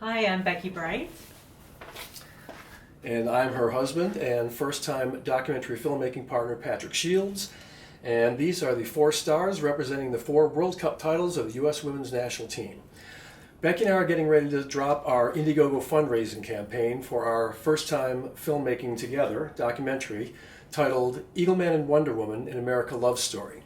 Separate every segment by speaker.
Speaker 1: Hi, I'm Becky Bright.
Speaker 2: And I'm her husband and first-time documentary filmmaking partner, Patrick Shields. And these are the four stars representing the four World Cup titles of the U.S. Women's National Team. Becky and I are getting ready to drop our Indiegogo fundraising campaign for our first-time filmmaking together documentary titled Eagleman and Wonder Woman, an America Love Story.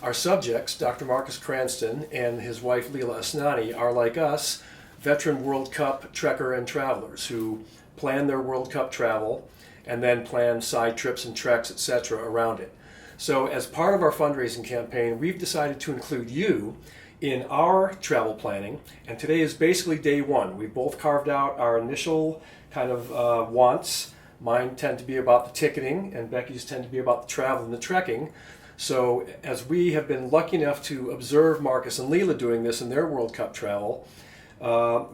Speaker 2: Our subjects, Dr. Marcus Cranston and his wife Leela Asnani, are like us, veteran World Cup trekker and travelers who plan their World Cup travel and then plan side trips and treks, etc. around it. So as part of our fundraising campaign, we've decided to include you in our travel planning, and today is basically day one. We've both carved out our initial kind of wants. Mine tend to be about the ticketing, and Becky's tend to be about the travel and the trekking. So as we have been lucky enough to observe Marcus and Leela doing this in their World Cup travel,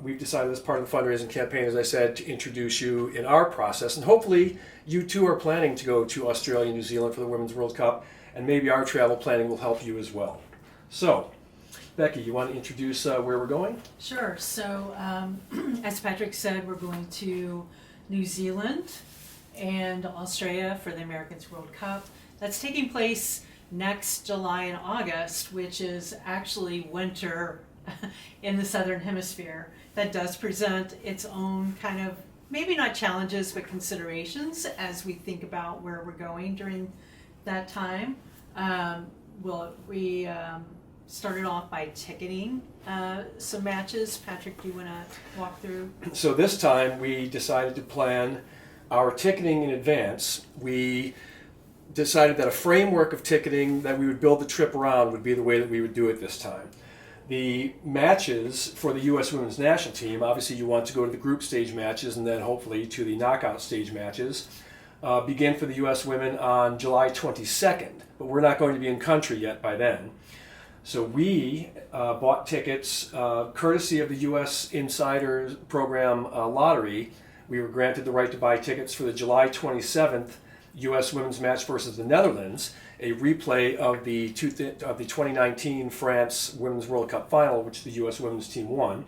Speaker 2: we've decided as part of the fundraising campaign, as I said, to introduce you in our process. And hopefully you too are planning to go to Australia and New Zealand for the Women's World Cup, and maybe our travel planning will help you as well. So, Becky, you want to introduce where we're going?
Speaker 1: Sure. So, as Patrick said, we're going to New Zealand and Australia for the Americans World Cup. That's taking place next July and August, which is actually winter in the Southern Hemisphere. That does present its own kind of, maybe not challenges, but considerations as we think about where we're going during that time. We started off by ticketing some matches. Patrick, do you want to walk through?
Speaker 2: So this time we decided to plan our ticketing in advance. We decided that a framework of ticketing that we would build the trip around would be the way that we would do it this time. The matches for the U.S. Women's National Team, obviously you want to go to the group stage matches and then hopefully to the knockout stage matches, begin for the U.S. women on July 22nd, but we're not going to be in country yet by then. So we bought tickets courtesy of the U.S. Insider Program lottery. We were granted the right to buy tickets for the July 27th U.S. women's match versus the Netherlands, a replay of the 2019 France Women's World Cup final, which the U.S. women's team won.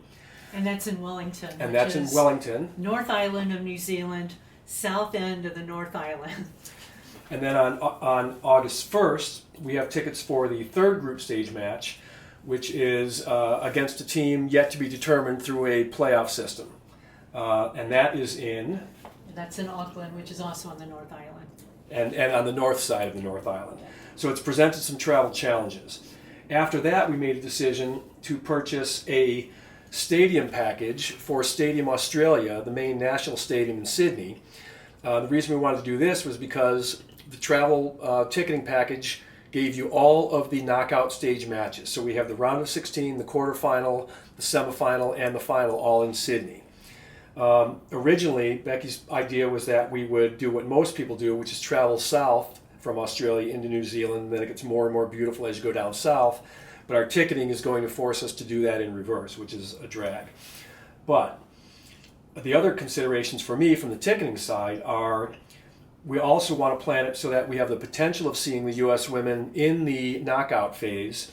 Speaker 1: And that's in Wellington.
Speaker 2: And that's in Wellington.
Speaker 1: North Island of New Zealand, south end of the North Island.
Speaker 2: And then on August 1st, we have tickets for the third group stage match, which is against a team yet to be determined through a playoff system. And that is in...
Speaker 1: That's in Auckland, which is also on the North Island.
Speaker 2: And on the north side of the North Island. So it's presented some travel challenges. After that, we made a decision to purchase a stadium package for Stadium Australia, the main national stadium in Sydney. The reason we wanted to do this was because the travel ticketing package gave you all of the knockout stage matches. So we have the round of 16, the quarterfinal, the semifinal, and the final all in Sydney. Originally, Becky's idea was that we would do what most people do, which is travel south from Australia into New Zealand, and then it gets more and more beautiful as you go down south. But our ticketing is going to force us to do that in reverse, which is a drag. But the other considerations for me from the ticketing side are we also want to plan it so that we have the potential of seeing the U.S. women in the knockout phase,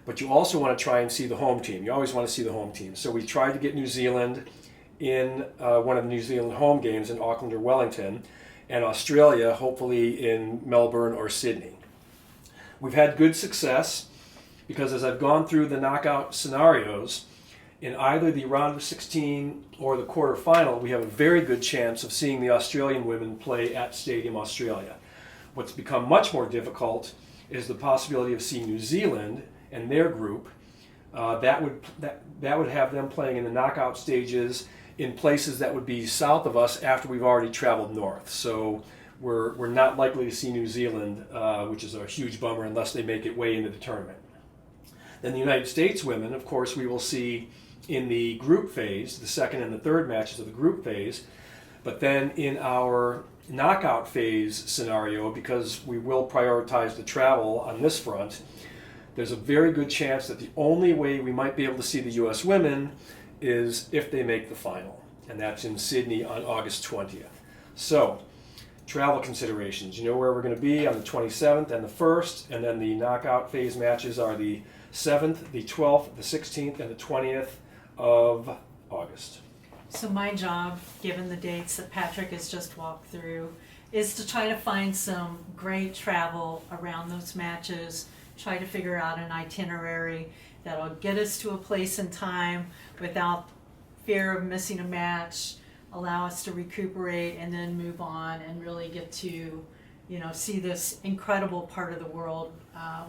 Speaker 2: but you also want to try and see the home team. You always want to see the home team. So we tried to get New Zealand in one of the New Zealand home games in Auckland or Wellington, and Australia hopefully in Melbourne or Sydney. We've had good success because as I've gone through the knockout scenarios, in either the round of 16 or the quarterfinal, we have a very good chance of seeing the Australian women play at Stadium Australia. What's become much more difficult is the possibility of seeing New Zealand and their group. That would have them playing in the knockout stages in places that would be south of us after we've already traveled north. So we're not likely to see New Zealand, which is a huge bummer unless they make it way into the tournament. Then the United States women, of course, we will see in the group phase, the second and the third matches of the group phase. But then in our knockout phase scenario, because we will prioritize the travel on this front, there's a very good chance that the only way we might be able to see the U.S. women is if they make the final, and that's in Sydney on August 20th. So, travel considerations. You know where we're going to be on the 27th and the 1st, and then the knockout phase matches are the 7th, the 12th, the 16th, and the 20th of August.
Speaker 1: So my job, given the dates that Patrick has just walked through, is to try to find some great travel around those matches, try to figure out an itinerary that'll get us to a place in time without fear of missing a match, allow us to recuperate and then move on and really get to, see this incredible part of the world,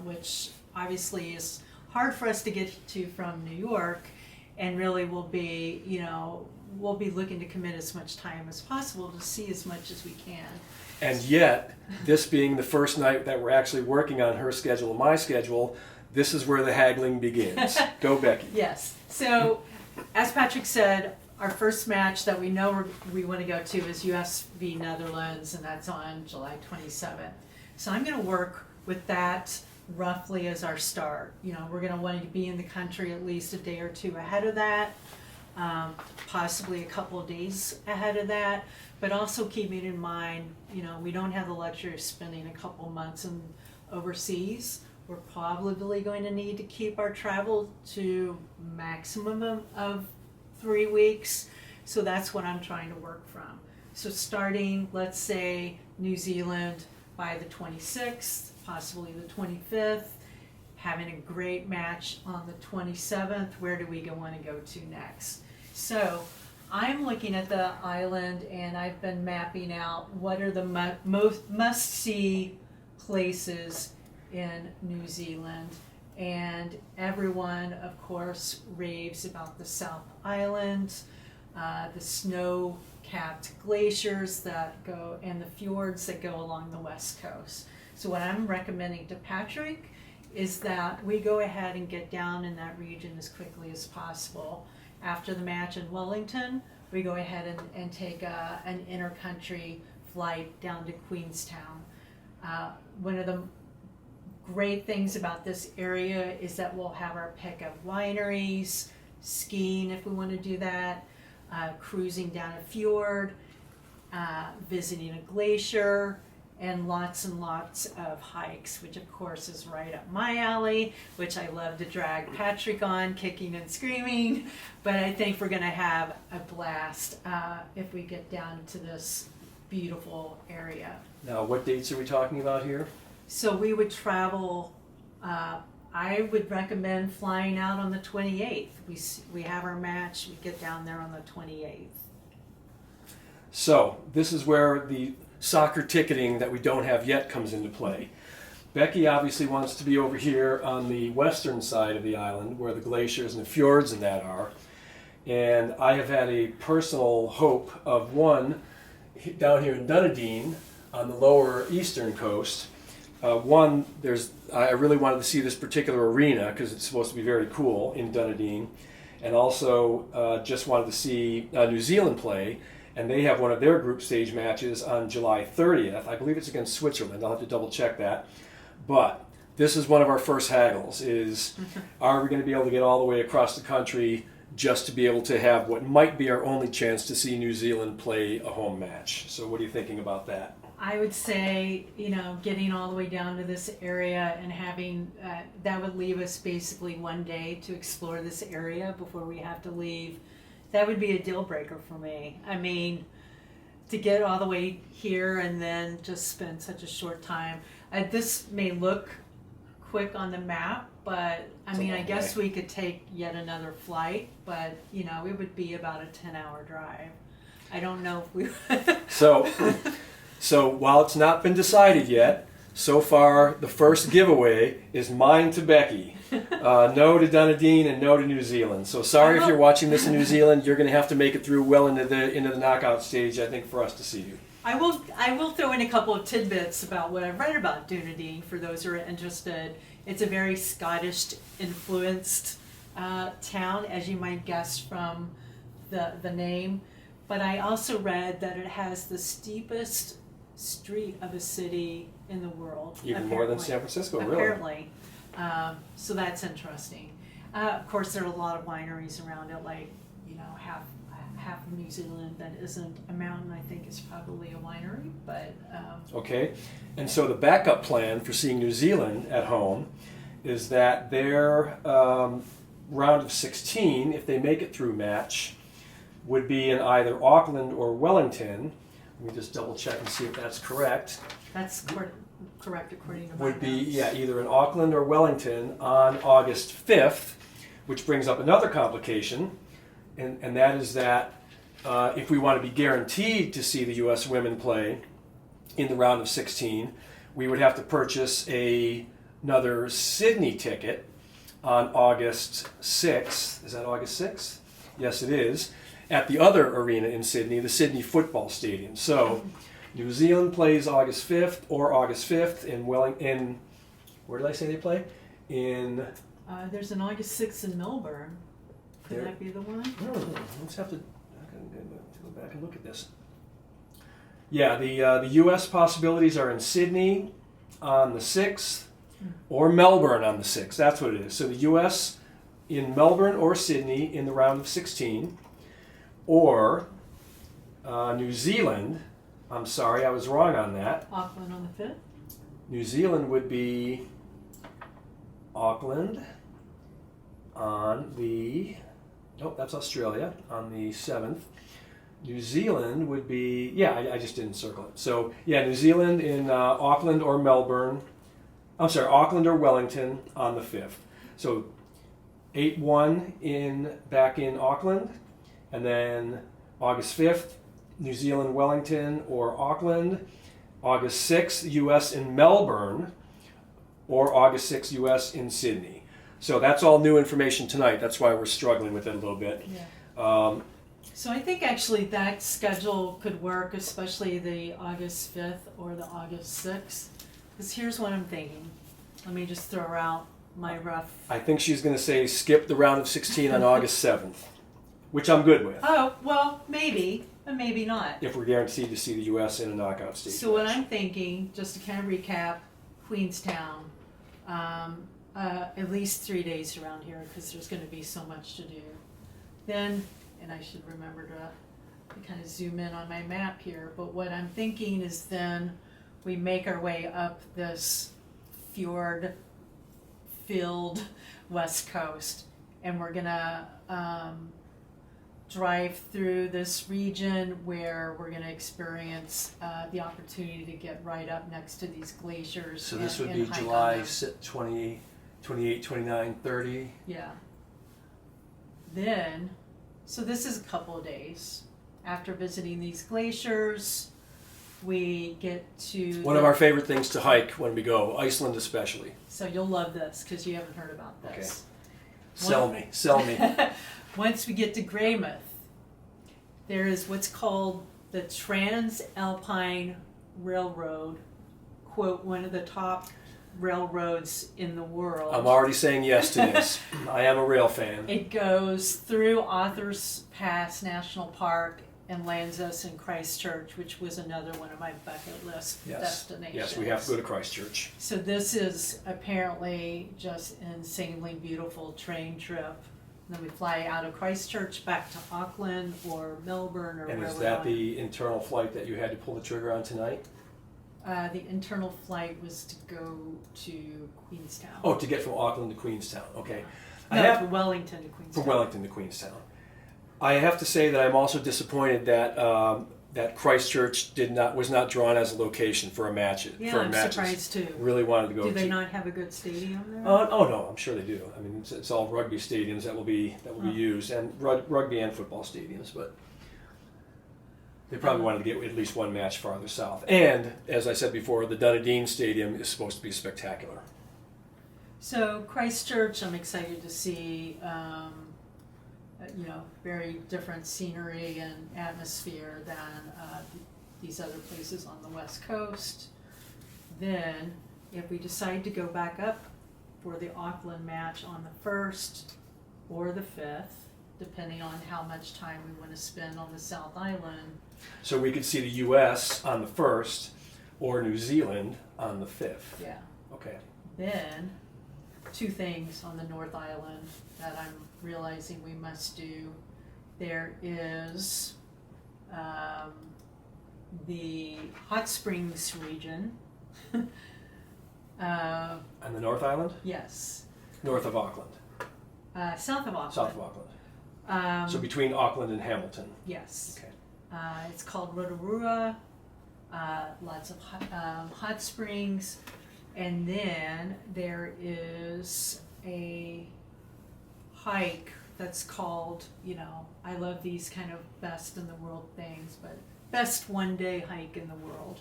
Speaker 1: which obviously is hard for us to get to from New York, and really we'll be looking to commit as much time as possible to see as much as we can.
Speaker 2: And yet, this being the first night that we're actually working on her schedule and my schedule, this is where the haggling begins. Go, Becky.
Speaker 1: Yes. So, as Patrick said, our first match that we know we want to go to is US v Netherlands, and that's on July 27th. So I'm going to work with that roughly as our start. We're going to want to be in the country at least a day or two ahead of that, possibly a couple of days ahead of that, but also keeping in mind, we don't have the luxury of spending a couple months overseas. We're probably going to need to keep our travel to maximum of 3 weeks, so that's what I'm trying to work from. So starting, let's say, New Zealand by the 26th, possibly the 25th, having a great match on the 27th, where do we want to go to next? So I'm looking at the island and I've been mapping out what are the most must-see places in New Zealand, and everyone of course raves about the South Island, the snow-capped glaciers that go and the fjords that go along the west coast. So what I'm recommending to Patrick is that we go ahead and get down in that region as quickly as possible. After the match in Wellington, we go ahead and take an inter-country flight down to Queenstown. One of the great things about this area is that we'll have our pick of wineries, skiing if we want to do that, cruising down a fjord, visiting a glacier, and lots of hikes, which of course is right up my alley, which I love to drag Patrick on, kicking and screaming. But I think we're going to have a blast if we get down to this beautiful area.
Speaker 2: Now, what dates are we talking about here?
Speaker 1: So we would travel, I would recommend flying out on the 28th. We have our match, we get down there on the 28th.
Speaker 2: So, this is where the soccer ticketing that we don't have yet comes into play. Becky obviously wants to be over here on the western side of the island where the glaciers and the fjords and that are. And I have had a personal hope of one down here in Dunedin on the lower eastern coast. I really wanted to see this particular arena because it's supposed to be very cool in Dunedin, and also just wanted to see New Zealand play, and they have one of their group stage matches on July 30th. I believe it's against Switzerland. I'll have to double check that. But this is one of our first haggles, is are we going to be able to get all the way across the country just to be able to have what might be our only chance to see New Zealand play a home match? So what are you thinking about that?
Speaker 1: I would say, getting all the way down to this area and having, that would leave us basically one day to explore this area before we have to leave. That would be a deal breaker for me. I mean, to get all the way here and then just spend such a short time. This may look quick on the map, but I guess we could take yet another flight, but it would be about a 10-hour drive. I don't know if we
Speaker 2: So while it's not been decided yet, so far the first giveaway is mine to Becky. No to Dunedin and no to New Zealand. So sorry if you're watching this in New Zealand, you're going to have to make it through well into the knockout stage, I think, for us to see you.
Speaker 1: I will throw in a couple of tidbits about what I've read about Dunedin for those who are interested. It's a very Scottish influenced town, as you might guess from the name. But I also read that it has the steepest street of a city in the world.
Speaker 2: Even more than San Francisco, really?
Speaker 1: Apparently. So that's interesting. Of course, there are a lot of wineries around it, like, half of New Zealand that isn't a mountain, I think, is probably a winery. But
Speaker 2: okay. And so the backup plan for seeing New Zealand at home is that their round of 16, if they make it through match, would be in either Auckland or Wellington. Let me just double check and see if that's correct.
Speaker 1: That's correct according to my
Speaker 2: Would be,
Speaker 1: notes.
Speaker 2: yeah, either in Auckland or Wellington on August 5th, which brings up another complication, and that is that if we want to be guaranteed to see the U.S. women play in the round of 16, we would have to purchase another Sydney ticket on August 6th. Is that August 6th? Yes, it is. At the other arena in Sydney, the Sydney Football Stadium. So New Zealand plays August 5th or August 5th in where did I say they play? In...
Speaker 1: There's an August 6th in Melbourne. Could
Speaker 2: There-
Speaker 1: that be the one?
Speaker 2: No, let's have to go back and look at this. Yeah, the U.S. possibilities are in Sydney on the 6th or Melbourne on the 6th. That's what it is. So the U.S. in Melbourne or Sydney in the round of 16, or New Zealand. I'm sorry, I was wrong on that.
Speaker 1: Auckland on the 5th?
Speaker 2: New Zealand would be Auckland on the... Nope, that's Australia on the 7th. New Zealand would be... Yeah, I just didn't circle it. So, yeah, New Zealand in Auckland or Melbourne. I'm sorry, Auckland or Wellington on the 5th. So, 8-1 back in Auckland, and then August 5th, New Zealand, Wellington, or Auckland. August 6th, U.S. in Melbourne, or August 6th, U.S. in Sydney. So that's all new information tonight. That's why we're struggling with it a little bit.
Speaker 1: Yeah. So I think actually that schedule could work, especially the August 5th or the August 6th. Because here's what I'm thinking. Let me just throw out my rough...
Speaker 2: I think she's going to say skip the round of 16 on August 7th, which I'm good with.
Speaker 1: Oh, well, maybe, but maybe not.
Speaker 2: If we're guaranteed to see the U.S. in a knockout stage.
Speaker 1: So what I'm thinking, just to kind of recap, Queenstown, at least 3 days around here because there's going to be so much to do. Then, and I should remember to kind of zoom in on my map here, but what I'm thinking is then we make our way up this fjord-filled west coast, and we're going to drive through this region where we're going to experience the opportunity to get right up next to these glaciers.
Speaker 2: So this would
Speaker 1: and
Speaker 2: be
Speaker 1: hike on
Speaker 2: July
Speaker 1: them.
Speaker 2: 28, 29, 30.
Speaker 1: Yeah. Then, so this is a couple of days. After visiting these glaciers, we get to...
Speaker 2: One of our favorite things to hike when we go, Iceland especially.
Speaker 1: So you'll love this because you haven't heard about this.
Speaker 2: Sell me.
Speaker 1: Once we get to Greymouth, there is what's called the Transalpine Railroad, quote, one of the top railroads in the world.
Speaker 2: I'm already saying yes to this. I am a rail fan.
Speaker 1: It goes through Authors Pass National Park and lands us in Christchurch, which was another one of my bucket list destinations.
Speaker 2: Yes, we have to go to Christchurch.
Speaker 1: So this is apparently just an insanely beautiful train trip. And then we fly out of Christchurch back to Auckland or Melbourne or
Speaker 2: And
Speaker 1: where
Speaker 2: is
Speaker 1: we're
Speaker 2: that
Speaker 1: going.
Speaker 2: the internal flight that you had to pull the trigger on tonight?
Speaker 1: The internal flight was to go to Queenstown.
Speaker 2: Oh, to get from Auckland to Queenstown. Okay.
Speaker 1: No, to Wellington to Queenstown.
Speaker 2: From Wellington to Queenstown. I have to say that I'm also disappointed that that Christchurch was not drawn as a location for a match.
Speaker 1: Yeah, I'm surprised too.
Speaker 2: Really wanted to go.
Speaker 1: Do they not have a good stadium there?
Speaker 2: Oh no, I'm sure they do. I mean, it's all rugby stadiums that will be used, and rugby and football stadiums, but they probably wanted to get at least one match farther south. And as I said before, the Dunedin Stadium is supposed to be spectacular.
Speaker 1: So Christchurch, I'm excited to see. Very different scenery and atmosphere than these other places on the West Coast. Then, if we decide to go back up for the Auckland match on the 1st or the 5th, depending on how much time we want to spend on the South Island.
Speaker 2: So we could see the U.S. on the 1st or New Zealand on the 5th.
Speaker 1: Yeah.
Speaker 2: Okay.
Speaker 1: Then, two things on the North Island that I'm realizing we must do. There is the Hot Springs region.
Speaker 2: On the North Island?
Speaker 1: Yes.
Speaker 2: North of Auckland.
Speaker 1: South of Auckland.
Speaker 2: South of Auckland. So between Auckland and Hamilton.
Speaker 1: Yes.
Speaker 2: Okay.
Speaker 1: It's called Rotorua. Lots of hot springs, and then there is a hike that's called, I love these kind of best in the world things, but best one-day hike in the world.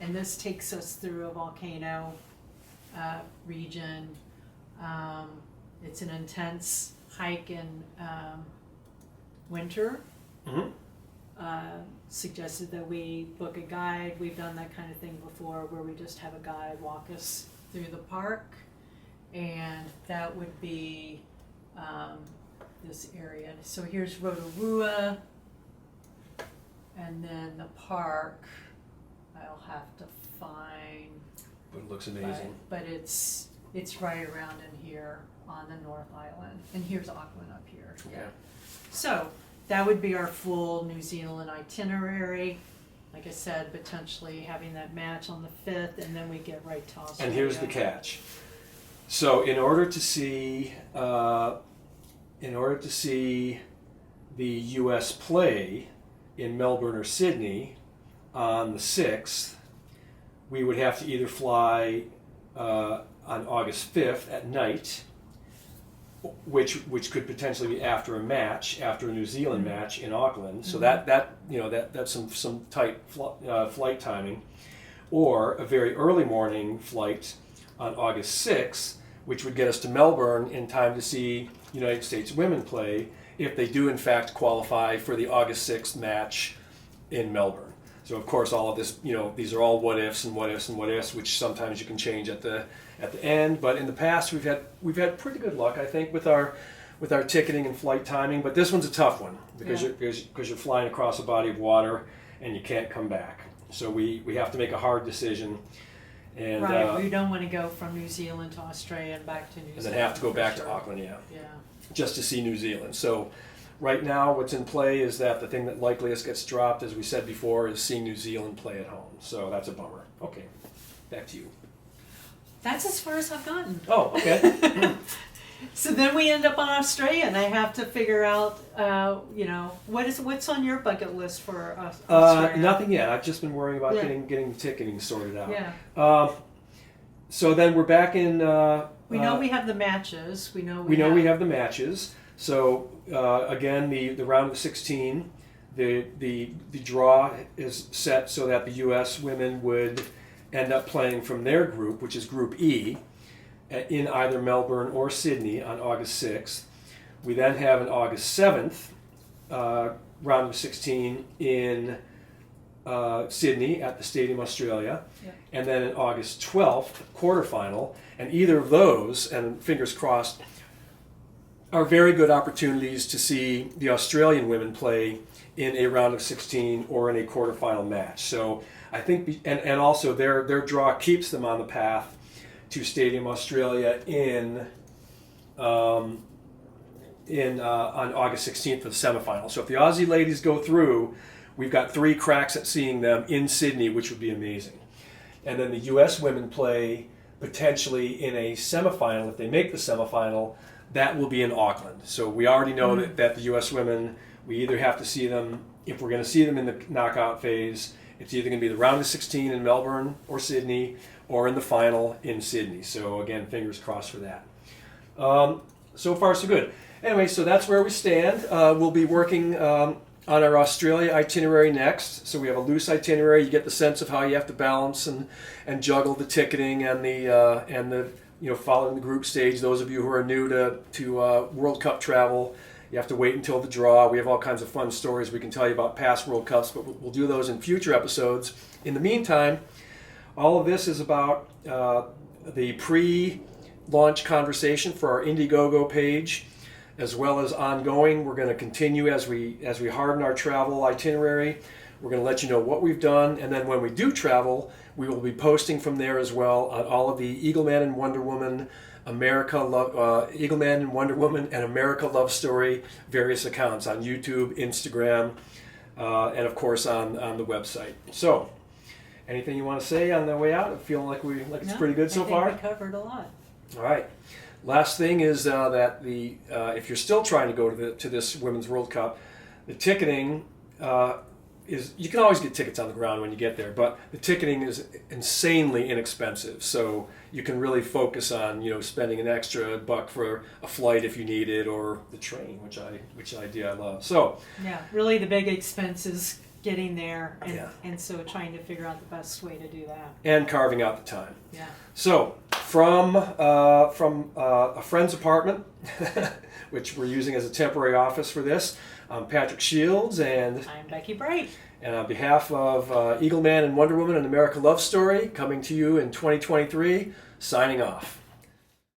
Speaker 1: And this takes us through a volcano region. It's an intense hike in winter.
Speaker 2: Mm-hmm.
Speaker 1: Suggested that we book a guide. We've done that kind of thing before where we just have a guide walk us through the park, and that would be this area. So here's Rotorua, and then the park I'll have to find,
Speaker 2: But it looks amazing.
Speaker 1: but it's right around in here on the North Island, and here's Auckland up here.
Speaker 2: Okay.
Speaker 1: Yeah. So that would be our full New Zealand itinerary. Like I said, potentially having that match on the 5th, and then we get right to Australia.
Speaker 2: And here's the catch. So in order to see the U.S. play in Melbourne or Sydney on the 6th, we would have to either fly on August 5th at night, which could potentially be after a match, after a New Zealand match in Auckland. So that's some tight flight timing, or a very early morning flight on August 6th, which would get us to Melbourne in time to see United States women play if they do in fact qualify for the August 6th match in Melbourne. So of course all of this, these are all what ifs and what ifs and what ifs, which sometimes you can change at the end. But in the past we've had pretty good luck, I think, with our ticketing and flight timing. But this one's a tough one because you're flying across a body of water and you can't come back. So we have to make a hard decision. And,
Speaker 1: right, we don't want to go from New Zealand to Australia and back to New Zealand.
Speaker 2: And then have to go back to Auckland, just to see New Zealand. So right now what's in play is that the thing that likeliest gets dropped, as we said before, is seeing New Zealand play at home. So that's a bummer. Okay, back to you.
Speaker 1: That's as far as I've gotten.
Speaker 2: Oh, okay.
Speaker 1: So then we end up on Australia, and I have to figure out, what's on your bucket list for Australia?
Speaker 2: Nothing yet. I've just been worrying about getting the ticketing sorted out.
Speaker 1: Yeah.
Speaker 2: So then we're back in.
Speaker 1: We know we have the matches. We know
Speaker 2: we have the matches. So again, the round of 16, the draw is set so that the U.S. women would end up playing from their group, which is Group E, in either Melbourne or Sydney on August 6th. We then have an August 7th round of 16 in Sydney at the Stadium Australia, and then an August 12th quarterfinal. And either of those, and fingers crossed, are very good opportunities to see the Australian women play in a round of 16 or in a quarterfinal match. So I think, and also their draw keeps them on the path to Stadium Australia on August 16th for the semifinal. So if the Aussie ladies go through, we've got 3 cracks at seeing them in Sydney, which would be amazing. And then the U.S. women play potentially in a semifinal. If they make the semifinal, that will be in Auckland. So we already know that the U.S. women, we either have to see them, if we're going to see them in the knockout phase, it's either going to be the round of 16 in Melbourne or Sydney, or in the final in Sydney. So again, fingers crossed for that. So far, so good. Anyway, so that's where we stand. We'll be working on our Australia itinerary next. So we have a loose itinerary. You get the sense of how you have to balance and juggle the ticketing and the following the group stage. Those of you who are new to World Cup travel, you have to wait until the draw. We have all kinds of fun stories we can tell you about past World Cups, but we'll do those in future episodes. In the meantime, all of this is about the pre-launch conversation for our Indiegogo page, as well as ongoing. We're going to continue as we harden our travel itinerary. We're going to let you know what we've done, and then when we do travel, we will be posting from there as well on all of the Eagleman and Wonder Woman, Eagleman and Wonder Woman, and America Love Story various accounts on YouTube, Instagram, and of course on the website. So, anything you want to say on the way out? Feeling like it's pretty good so far?
Speaker 1: I think we covered a lot.
Speaker 2: All right. Last thing is that if you're still trying to go to this Women's World Cup, the ticketing is, you can always get tickets on the ground when you get there, but the ticketing is insanely inexpensive. So you can really focus on spending an extra buck for a flight if you need it, or the train, which I love. So
Speaker 1: Yeah, really the big expense is getting there, and,
Speaker 2: Yeah.
Speaker 1: and so trying to figure out the best way to do that.
Speaker 2: and carving out the time.
Speaker 1: Yeah.
Speaker 2: So from a friend's apartment, which we're using as a temporary office for this, I'm Patrick Shields, and
Speaker 1: I'm Becky Bright.
Speaker 2: on behalf of Eagleman and Wonder Woman, an American love story, coming to you in 2023, signing off.